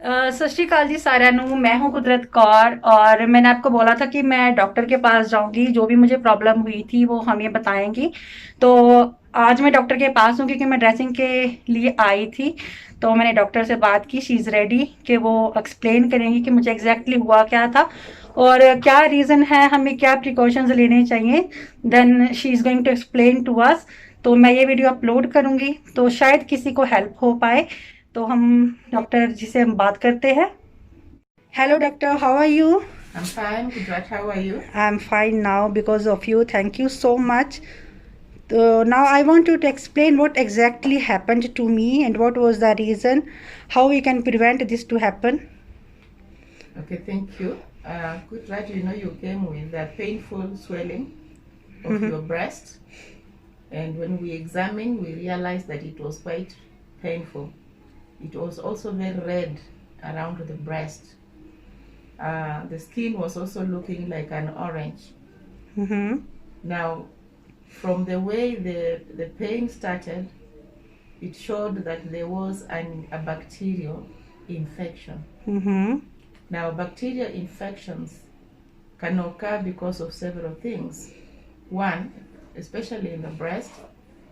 सत श्री अकाल जी साਰਿਆਂ ਨੂੰ। मैं हूं कुदरत कौर और मैंने आपको बोला था कि मैं डॉक्टर के पास जाऊंगी, जो भी मुझे प्रॉब्लम हुई थी वो हमें बताएंगी। तो आज मैं डॉक्टर के पास हूँ क्योंकि मैं ड्रेसिंग के लिए आई थी। तो मैंने डॉक्टर से बात की, शी इज़ रेडी कि वो एक्सप्लेन करेंगी कि मुझे एग्जैक्टली हुआ क्या था और क्या रीज़न है, हमें क्या प्रिकॉशंस लेने चाहिए। Then she is going to explain to us. तो मैं ये वीडियो अपलोड करूंगी तो शायद किसी को हेल्प हो पाए। तो हम डॉक्टर जी से हम बात करते हैं। Hello doctor, how are you? I'm fine, Kudrat. How are you? I am fine now because of you, thank you so much. So now I want you to explain what exactly happened to me and what was the reason, how we can prevent this to happen. Okay, thank you. Kudrat, you came with a painful swelling of your breast, and when we examined, we realized that it was quite painful. It was also very red around the breast. The skin was also looking like an orange. Now, from the way the pain started, it showed that there was a bacterial infection. Now, bacterial infections can occur because of several things. One, especially in the breast,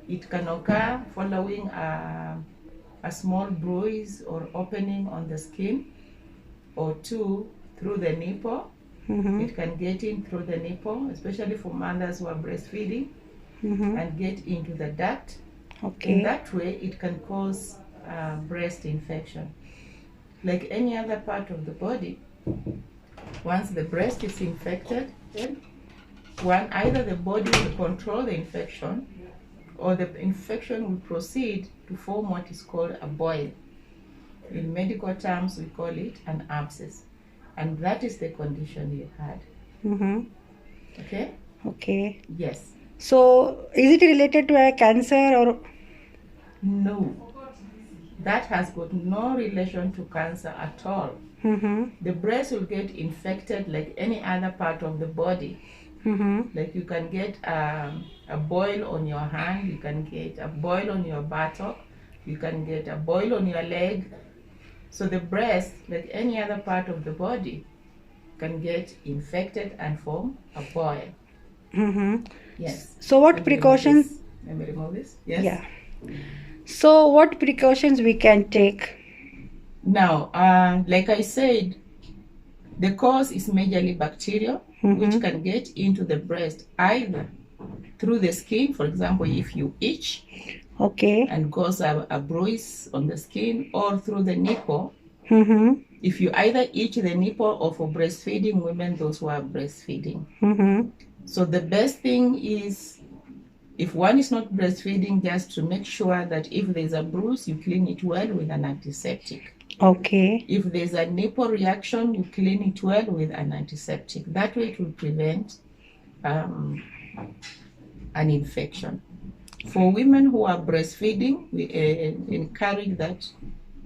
it can occur following a small bruise or opening on the skin, or two, through the nipple. It can get in through the nipple, especially for mothers who are breastfeeding, and get into the duct. Okay. In that way, it can cause breast infection. Like any other part of the body, once the breast is infected, then either the body will control the infection, or the infection will proceed to form what is called a boil. In medical terms, we call it an abscess. And that is the condition you had. Okay? Okay. Yes. So is it related to a cancer or? No. That has got no relation to cancer at all. The breast will get infected like any other part of the body. Like you can get a boil on your hand, you can get a boil on your buttock, you can get a boil on your leg. So the breast, like any other part of the body, can get infected and form a boil. Yes. So what precautions? Let me remove this. Yes. Yeah. So what precautions we can take? Now, like I said, the cause is majorly bacterial, which can get into the breast either through the skin. For example, if you itch, Okay. and cause a bruise on the skin, or through the nipple. If you either itch the nipple, or for breastfeeding women, those who are breastfeeding. So the best thing is, if one is not breastfeeding, just to make sure that if there's a bruise, you clean it well with an antiseptic. Okay. If there's a nipple reaction, you clean it well with an antiseptic. That way it will prevent an infection. For women who are breastfeeding, we encourage that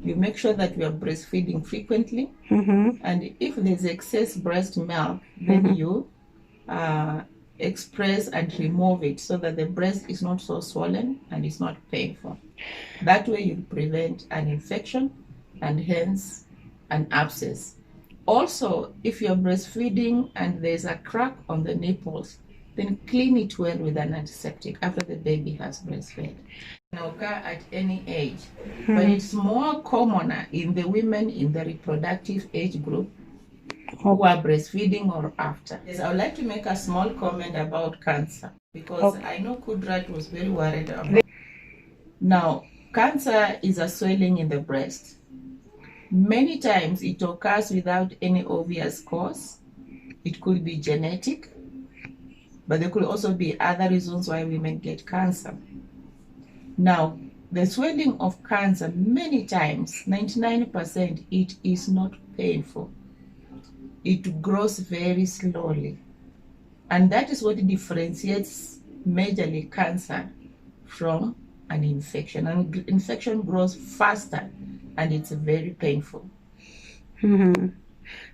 you make sure that you are breastfeeding frequently. And if there's excess breast milk, then you express and remove it so that the breast is not so swollen and it's not painful. That way you prevent an infection and hence an abscess. Also, if you're breastfeeding and there's a crack on the nipples, then clean it well with an antiseptic after the baby has breastfed. It can occur at any age, but it's more commoner in the women in the reproductive age group who are breastfeeding or after. Yes, I would like to make a small comment about cancer, because I know Kudrat was very worried about. Now, cancer is a swelling in the breast. Many times it occurs without any obvious cause. It could be genetic, but there could also be other reasons why women get cancer. Now, the swelling of cancer, many times, 99%, it is not painful. It grows very slowly. And that is what differentiates majorly cancer from an infection. An infection grows faster and it's very painful.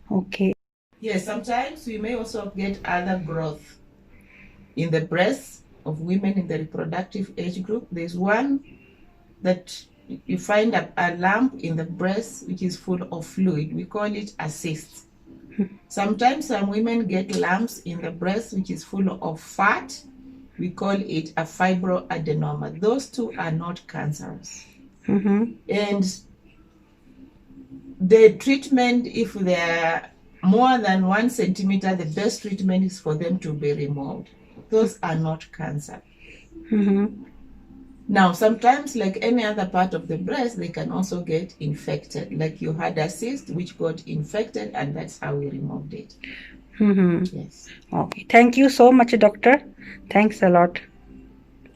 Okay. Yes, sometimes we may also get other growth in the breasts of women in the reproductive age group. There's one that you find a lump in the breast which is full of fluid. We call it a cyst. Sometimes some women get lumps in the breast which is full of fat. We call it a fibroadenoma. Those two are not cancerous. And the treatment, if they're more than 1 centimeter, the best treatment is for them to be removed. Those are not cancer. Now, sometimes, like any other part of the breast, they can also get infected. Like you had a cyst which got infected, and that's how we removed it. Yes. Okay. Thank you so much, doctor. Thanks a lot.